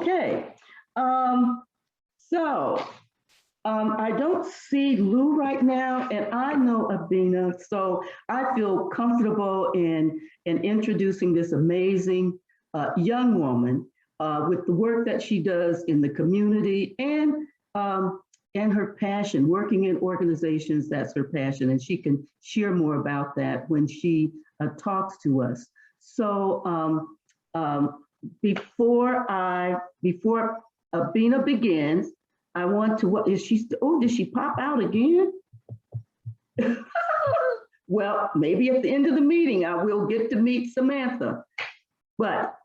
Okay. I don't see Lou right now, and I know Abena, so I feel comfortable in introducing this amazing young woman with the work that she does in the community and her passion, working in organizations, that's her passion, and she can share more about that when she talks to us. So before Abena begins, I want to, what is she, oh, did she pop out again? Well, maybe at the end of the meeting, I will get to meet Samantha. But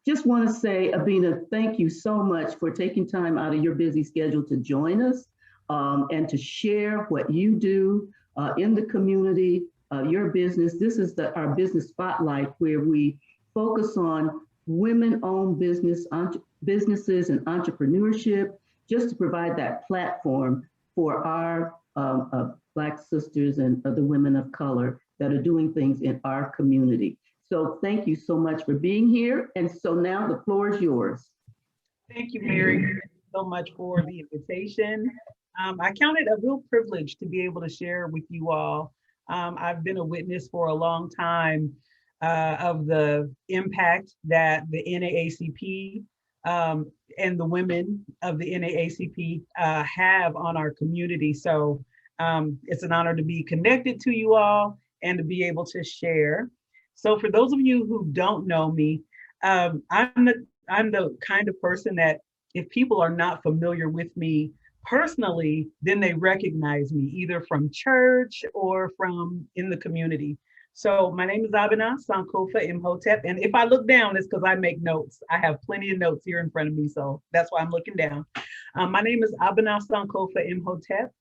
just want to say, Abena, thank you so much for taking time out of your busy schedule to join us and to share what you do in the community, your business. This is our business spotlight, where we focus on women-owned businesses and entrepreneurship, just to provide that platform for our Black sisters and other women of color that are doing things in our community. So thank you so much for being here. And so now the floor is yours. Thank you, Mary, so much for the invitation. I count it a real privilege to be able to share with you all. I've been a witness for a long time of the impact that the NAACP and the women of the NAACP have on our community. So it's an honor to be connected to you all and to be able to share. So for those of you who don't know me, I'm the kind of person that if people are not familiar with me personally, then they recognize me either from church or from in the community. So my name is Abena Sankofa Imhotep. And if I look down, it's because I make notes. I have plenty of notes here in front of me, so that's why I'm looking down. My name is Abena Sankofa Imhotep,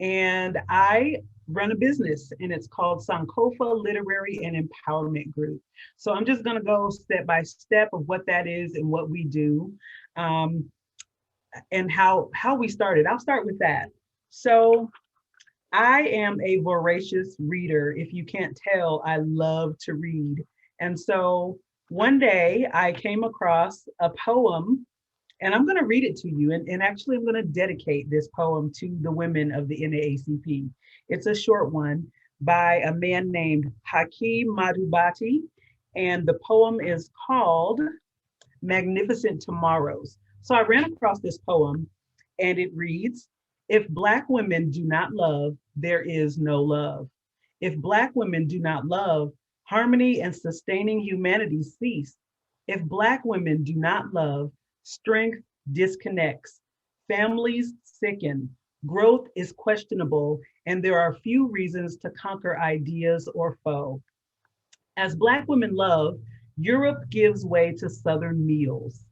and I run a business, and it's called Sankofa Literary Empowerment Group. So I'm just going to go step by step of what that is and what we do, and how we started. I'll start with that. So I am a voracious reader. If you can't tell, I love to read. And so one day I came across a poem, and I'm going to read it to you. And actually, I'm going to dedicate this poem to the women of the NAACP. It's a short one by a man named Hakeem Madhubati. And the poem is called Magnificent Tomorrows. So I ran across this poem, and it reads, "If Black women do not love, there is no love. If Black women do not love, harmony and sustaining humanity cease. If Black women do not love, strength disconnects, families sicken, growth is questionable, and there are few reasons to conquer ideas or foe. As Black women love, Europe gives way to Southern meals.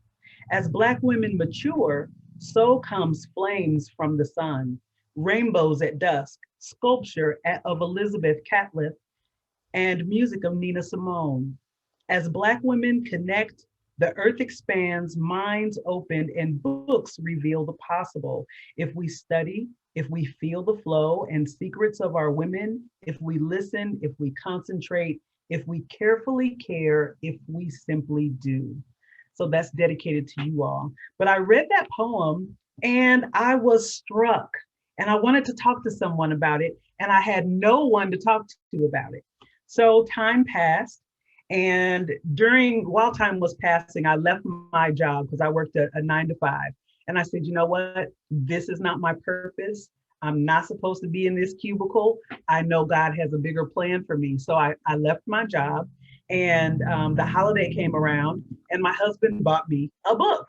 As Black women mature, so comes flames from the sun, rainbows at dusk, sculpture of Elizabeth Catlett, and music of Nina Simone. As Black women connect, the earth expands, minds open, and books reveal the possible. If we study, if we feel the flow and secrets of our women, if we listen, if we concentrate, if we carefully care, if we simply do." So that's dedicated to you all. But I read that poem and I was struck, and I wanted to talk to someone about it, and I had no one to talk to about it. So time passed, and while time was passing, I left my job because I worked a 9 to 5. And I said, you know what? This is not my purpose. I'm not supposed to be in this cubicle. I know God has a bigger plan for me. So I left my job, and the holiday came around, and my husband bought me a book.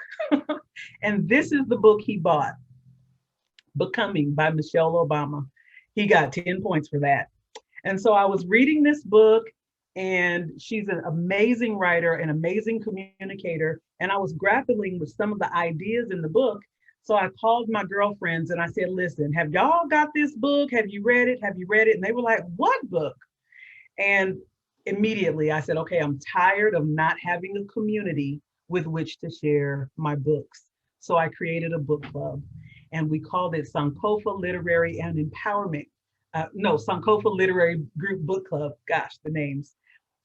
And this is the book he bought, Becoming by Michelle Obama. He got 10 points for that. And so I was reading this book, and she's an amazing writer, an amazing communicator. And I was grappling with some of the ideas in the book. So I called my girlfriends and I said, listen, have y'all got this book? Have you read it? Have you read it? And they were like, what book? And immediately I said, okay, I'm tired of not having a community with which to share my books. So I created a book club, and we called it Sankofa Literary and Empowerment. Sankofa Literary Group Book Club. Gosh, the names.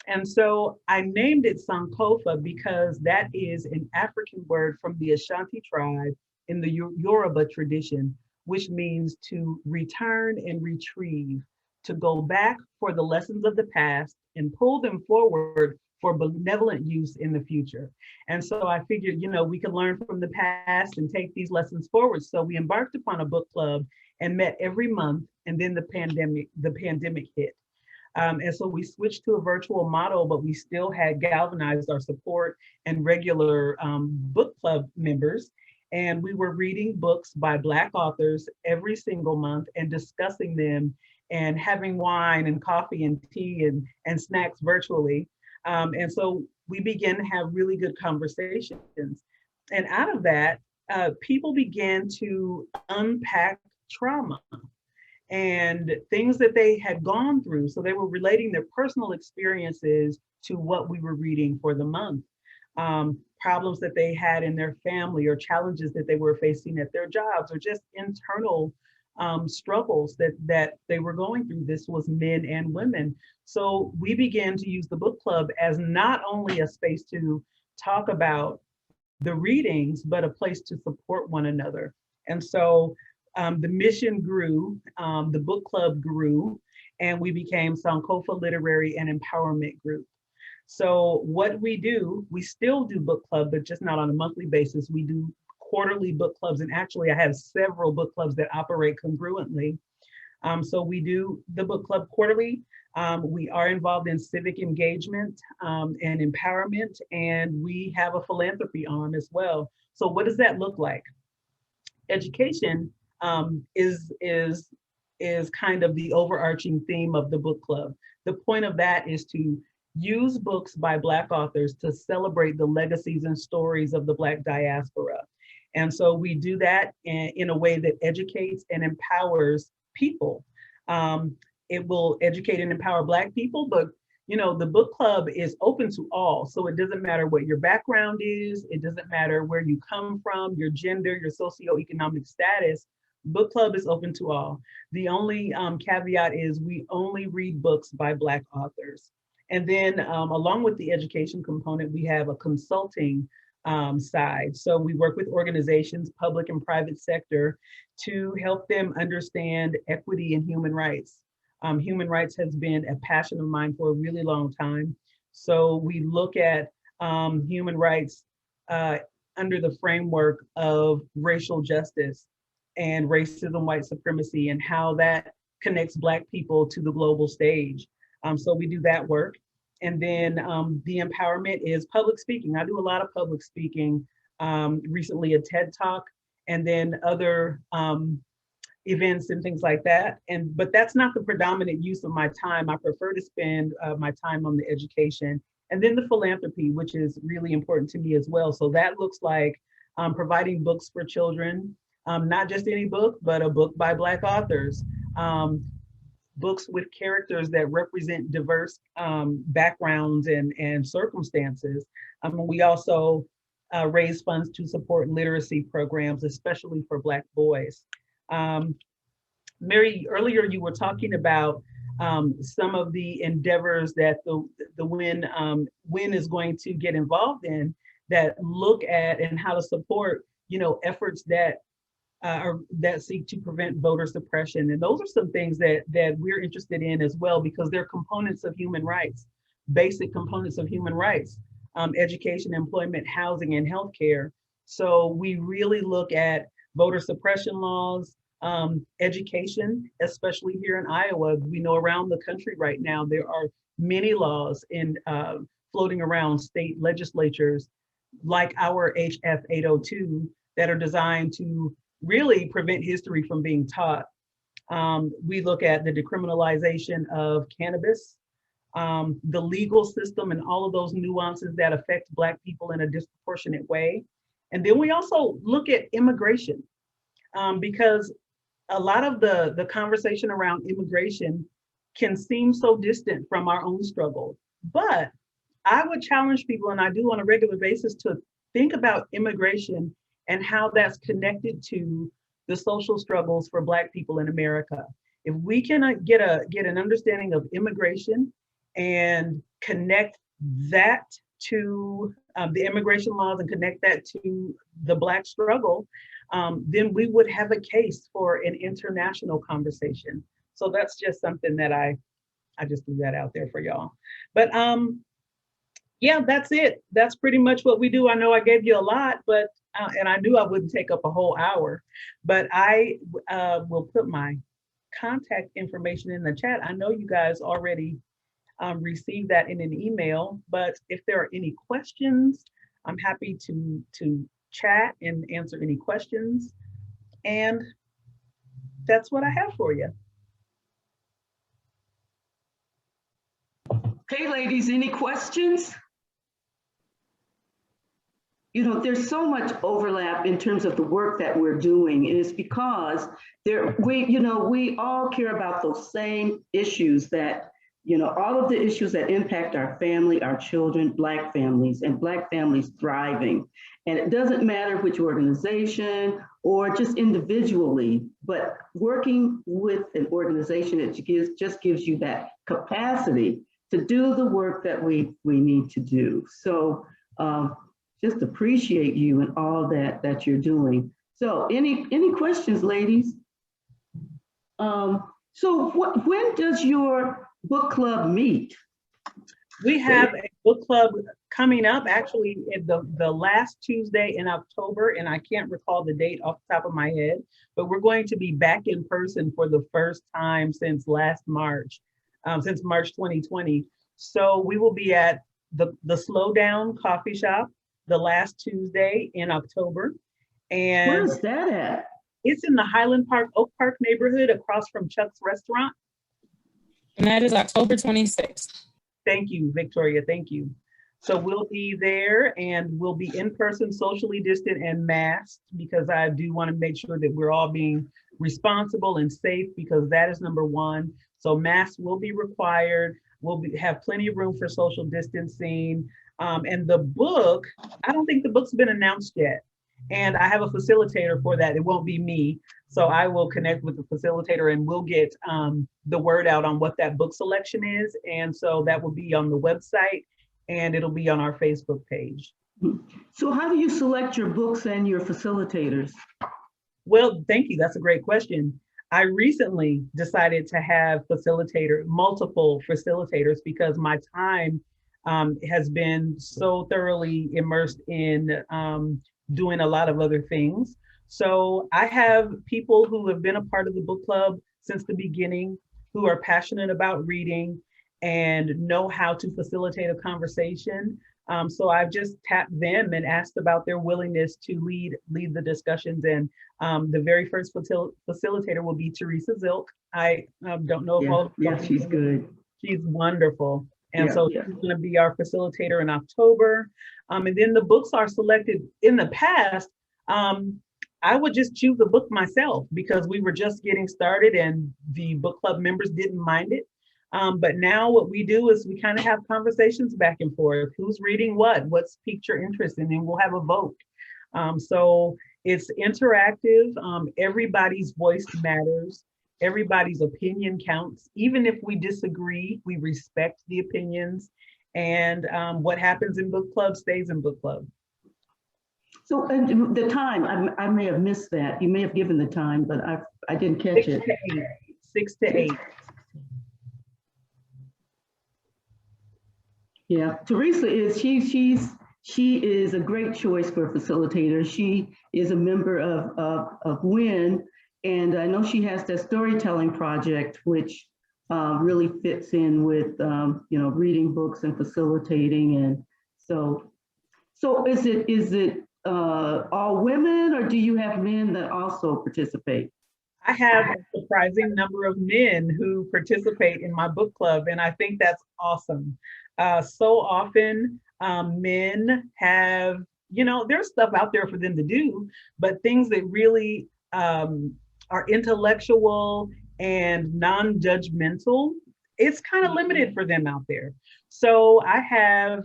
And so I named it Sankofa because that is an African word from the Ashanti tribe in the Yoruba tradition, which means to return and retrieve, to go back for the lessons of the past and pull them forward for benevolent use in the future. And so I figured, we could learn from the past and take these lessons forward. So we embarked upon a book club and met every month. And then the pandemic hit. And so we switched to a virtual model, but we still had galvanized our support and regular book club members. And we were reading books by Black authors every single month and discussing them and having wine and coffee and tea and snacks virtually. And so we began to have really good conversations. And out of that, people began to unpack trauma and things that they had gone through. So they were relating their personal experiences to what we were reading for the month. Problems that they had in their family or challenges that they were facing at their jobs or just internal struggles that they were going through. This was men and women. So we began to use the book club as not only a space to talk about the readings, but a place to support one another. And so the mission grew, the book club grew, and we became Sankofa Literary and Empowerment Group. So what we do, we still do book club, but just not on a monthly basis. We do quarterly book clubs, and actually I have several book clubs that operate congruently. So we do the book club quarterly. We are involved in civic engagement and empowerment, and we have a philanthropy arm as well. So what does that look like? Education is kind of the overarching theme of the book club. The point of that is to use books by Black authors to celebrate the legacies and stories of the Black diaspora. And so we do that in a way that educates and empowers people. It will educate and empower Black people, but the book club is open to all. So it doesn't matter what your background is. It doesn't matter where you come from, your gender, your socioeconomic status. Book club is open to all. The only caveat is we only read books by Black authors. And then along with the education component, we have a consulting side. So we work with organizations, public and private sector, to help them understand equity and human rights. Human rights has been a passion of mine for a really long time. So we look at human rights under the framework of racial justice and racism, white supremacy, and how that connects Black people to the global stage. So we do that work. And then the empowerment is public speaking. I do a lot of public speaking, recently a TED Talk, and then other events and things like that. But that's not the predominant use of my time. I prefer to spend my time on the education. And then the philanthropy, which is really important to me as well. So that looks like providing books for children, not just any book, but a book by Black authors. Books with characters that represent diverse backgrounds and circumstances. We also raise funds to support literacy programs, especially for Black boys. Mary, earlier you were talking about some of the endeavors that the WIN is going to get involved in that look at and how to support, efforts that seek to prevent voter suppression. And those are some things that we're interested in as well, because they're components of human rights, basic components of human rights, education, employment, housing, and healthcare. So we really look at voter suppression laws, education, especially here in Iowa. We know around the country right now, there are many laws floating around state legislatures like our HF 802 that are designed to really prevent history from being taught. We look at the decriminalization of cannabis, the legal system and all of those nuances that affect Black people in a disproportionate way. And then we also look at immigration, because a lot of the conversation around immigration can seem so distant from our own struggle. But I would challenge people, and I do on a regular basis, to think about immigration and how that's connected to the social struggles for Black people in America. If we can get an understanding of immigration and connect that to the immigration laws and connect that to the Black struggle, then we would have a case for an international conversation. So that's just something that I just threw that out there for y'all. But yeah, that's it. That's pretty much what we do. I know I gave you a lot, but and I knew I wouldn't take up a whole hour, but I will put my contact information in the chat. I know you guys already received that in an email, but if there are any questions, I'm happy to chat and answer any questions. And that's what I have for you. Okay, ladies, any questions? You know, there's so much overlap in terms of the work that we're doing. And it's because we all care about those same issues that, all of the issues that impact our family, our children, Black families, and Black families thriving. And it doesn't matter which organization or just individually, but working with an organization, it just gives you that capacity to do the work that we need to do. So just appreciate you and all that you're doing. So any questions, ladies? So when does your book club meet? We have a book club coming up actually at the last Tuesday in October, and I can't recall the date off the top of my head, but we're going to be back in person for the first time since last March, since March 2020. So we will be at the Slowdown Coffee Shop the last Tuesday in October. And where is that at? It's in the Highland Park, Oak Park neighborhood across from Chuck's Restaurant. And that is October 26th. Thank you, Victoria, thank you. So we'll be there and we'll be in person, socially distant and masked, because I do want to make sure that we're all being responsible and safe, because that is number one. So masks will be required. We'll have plenty of room for social distancing. And the book, I don't think the book's been announced yet. And I have a facilitator for that. It won't be me. So I will connect with the facilitator and we'll get the word out on what that book selection is. And so that will be on the website and it'll be on our Facebook page. So how do you select your books and your facilitators? Well, thank you. That's a great question. I recently decided to have multiple facilitators, because my time has been so thoroughly immersed in doing a lot of other things. So I have people who have been a part of the book club since the beginning, who are passionate about reading and know how to facilitate a conversation. So I've just tapped them and asked about their willingness to lead the discussions. And the very first facilitator will be Teresa Zilk. I don't know if all. Yeah, she's good. She's wonderful. And yeah, so she's going to be our facilitator in October. And then the books are selected. In the past, I would just choose a book myself, because we were just getting started and the book club members didn't mind it. But now what we do is we kind of have conversations back and forth. Who's reading what's piqued your interest, and then we'll have a vote. So it's interactive. Everybody's voice matters. Everybody's opinion counts. Even if we disagree, we respect the opinions. And what happens in book club stays in book club. So the time, I may have missed that. You may have given the time, but I didn't catch it. 6 to 8. Yeah, Teresa she is a great choice for a facilitator. She is a member of WIN, and I know she has that storytelling project, which really fits in with reading books and facilitating. And so is it all women, or do you have men that also participate? I have a surprising number of men who participate in my book club, and I think that's awesome. So often men have, there's stuff out there for them to do, but things that really are intellectual and non-judgmental, it's kind of limited for them out there. So I have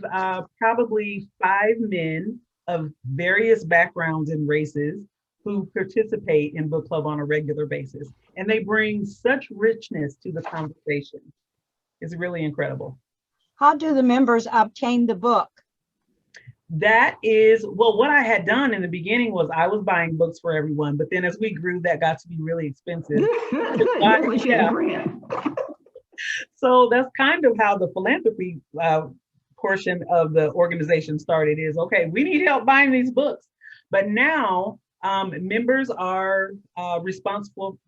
probably 5 men of various backgrounds and races who participate in book club on a regular basis. And they bring such richness to the conversation. It's really incredible. How do the members obtain the book? That is, well, what I had done in the beginning was I was buying books for everyone, but then as we grew, that got to be really expensive. That's what you had a grant. So that's kind of how the philanthropy portion of the organization started is, okay, we need help buying these books. But now members are responsible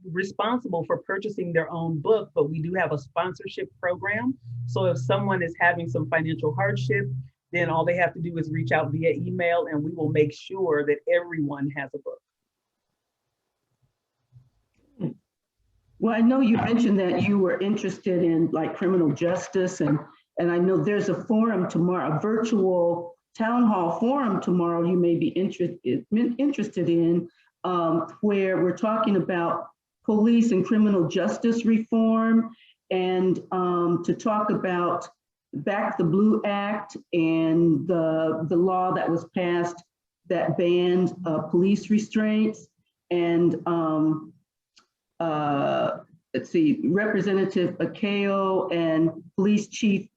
for purchasing their own book, but we do have a sponsorship program. So if someone is having some financial hardship, then all they have to do is reach out via email and we will make sure that everyone has a book. Well, I know you mentioned that you were interested in like criminal justice, and I know there's a forum tomorrow, a virtual town hall forum tomorrow you may be interested in, where we're talking about police and criminal justice reform, and to talk about Back the Blue Act and the law that was passed that banned police restraints, and let's see, Representative Akeo and Police Chief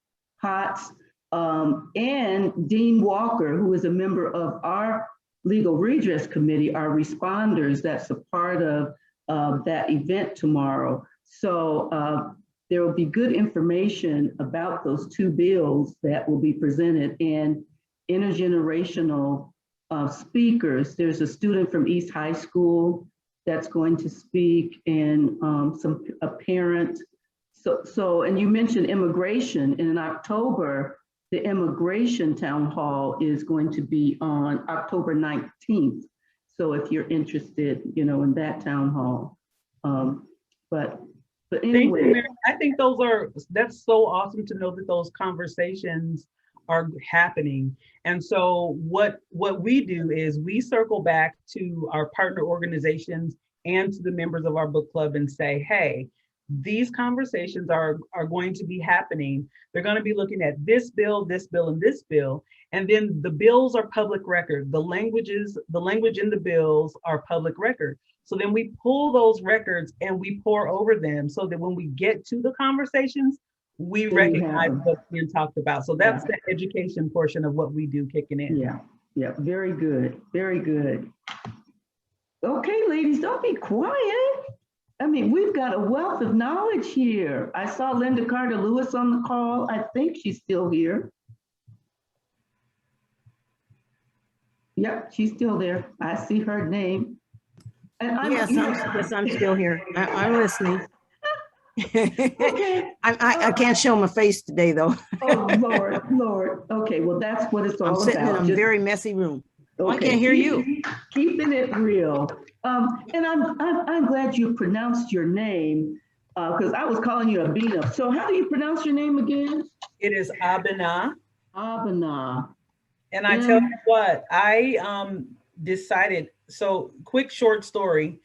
Potts and Dean Walker, who is a member of our Legal Redress Committee, are responders. That's a part of that event tomorrow. So there will be good information about those two bills that will be presented, and intergenerational speakers. There's a student from East High School that's going to speak, and a parent. So, and you mentioned immigration, and in October, the immigration town hall is going to be on October 19th. So if you're interested, in that town hall. But anyway. I think that's so awesome to know that those conversations are happening. And so what we do is we circle back to our partner organizations and to the members of our book club and say, hey, these conversations are going to be happening. They're going to be looking at this bill, and this bill. And then the bills are public record. The language in the bills are public record. So then we pull those records and we pour over them so that when we get to the conversations, we recognize what's being talked about. So that's the education portion of what we do kicking in. Yeah, very good, very good. Okay, ladies, don't be quiet. I mean, we've got a wealth of knowledge here. I saw Linda Carter-Lewis on the call. I think she's still here. Yep, she's still there. I see her name. And Yes, I'm still here. I'm listening. Okay. I can't show my face today, though. Oh, Lord. Okay, well, that's what it's all about. I'm sitting in a very messy room. Okay. I can't hear you. Keeping it real. And I'm glad you pronounced your name, because I was calling you Abena. So how do you pronounce your name again? It is Abena. Abena. And I tell you what, I decided, so quick short story.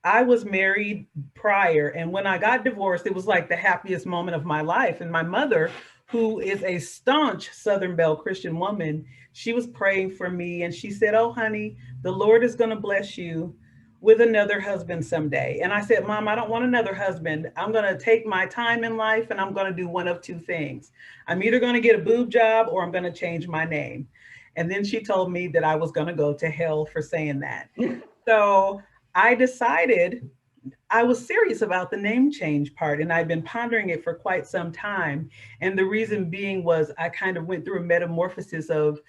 I was married prior, and when I got divorced, it was like the happiest moment of my life. And my mother, who is a staunch Southern Belle Christian woman, she was praying for me, and she said, oh, honey, the Lord is going to bless you with another husband someday. And I said, Mom, I don't want another husband. I'm going to take my time in life, and I'm going to do one of two things. I'm either going to get a boob job or I'm going to change my name. And then she told me that I was going to go to hell for saying that. So I decided I was serious about the name change part, and I've been pondering it for quite some time. And the reason being was I kind of went through a metamorphosis of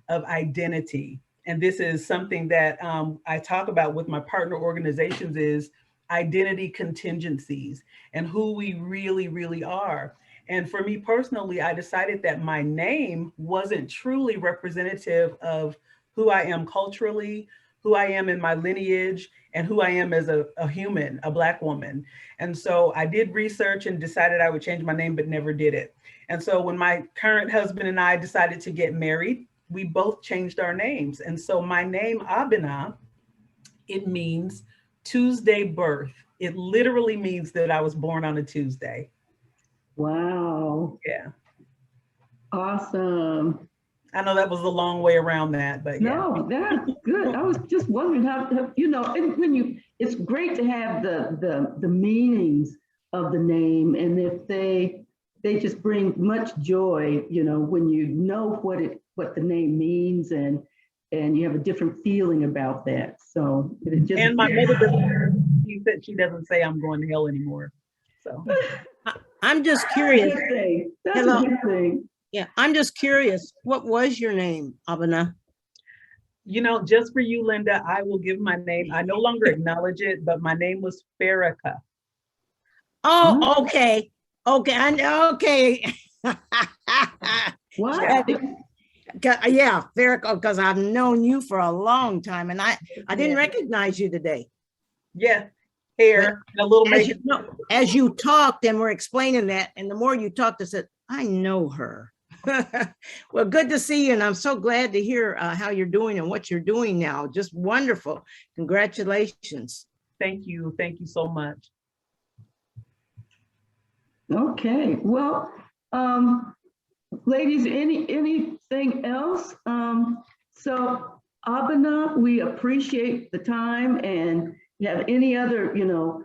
identity. And this is something that I talk about with my partner organizations, is identity contingencies and who we really, really are. And for me personally, I decided that my name wasn't truly representative of who I am culturally, who I am in my lineage, and who I am as a human, a Black woman. And so I did research and decided I would change my name, but never did it. And so when my current husband and I decided to get married, we both changed our names. And so my name, Abena, it means Tuesday birth. It literally means that I was born on a Tuesday. Wow. Yeah. Awesome. I know that was a long way around that, but yeah. No, that's good. I was just wondering how and when it's great to have the meanings of the name, and if they they just bring much joy, you know, when you know what the name means, and you have a different feeling about that. So it just. And my mother doesn't, she said she doesn't say I'm going to hell anymore. So I'm just curious. That's a good thing. That's Hello. a good thing. Yeah, I'm just curious. What was your name, Abena? you know, just for you, Linda, I will give my name. I no longer acknowledge it, but my name was Farrakha. Oh, okay. Okay, I know. Okay. What? Yeah, Farrakha, because I've known you for a long time, and I didn't recognize you today. Yeah, hair, and a little As makeup. you, no, as you talked and were explaining that, and the more you talked, I said, I know her. Well, good to see you, and I'm so glad to hear how you're doing and what you're doing now. Just wonderful. Congratulations. Thank you so much. Okay, well, ladies, anything else? So Abena, we appreciate the time, and you have any other, you know,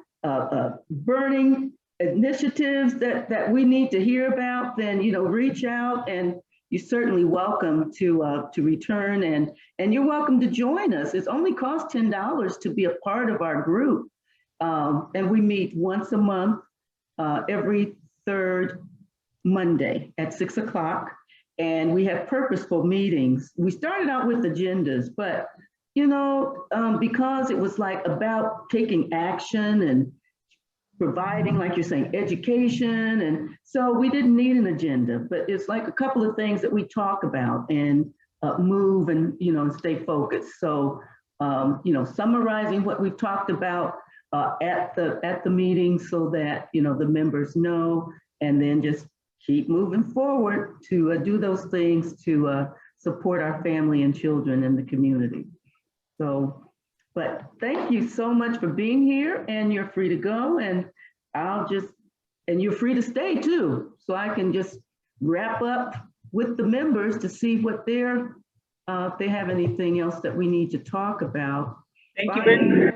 burning initiatives that we need to hear about, then, you know, reach out, and you're certainly welcome to return, and you're welcome to join us. It's only cost $10 to be a part of our group. And we meet once a month, every third Monday at 6 o'clock. And we have purposeful meetings. We started out with agendas, but, you know, because it was like about taking action and providing, like you're saying, education. And so we didn't need an agenda, but it's like a couple of things that we talk about and move and, you know, stay focused. So, you know, summarizing what we've talked about at the meeting so that, you know, the members know, and then just keep moving forward to do those things to support our family and children in the community. So, but thank you so much for being here, and you're free to go, and and you're free to stay too. So I can just wrap up with the members to see what if they have anything else that we need to talk about. Thank you very much.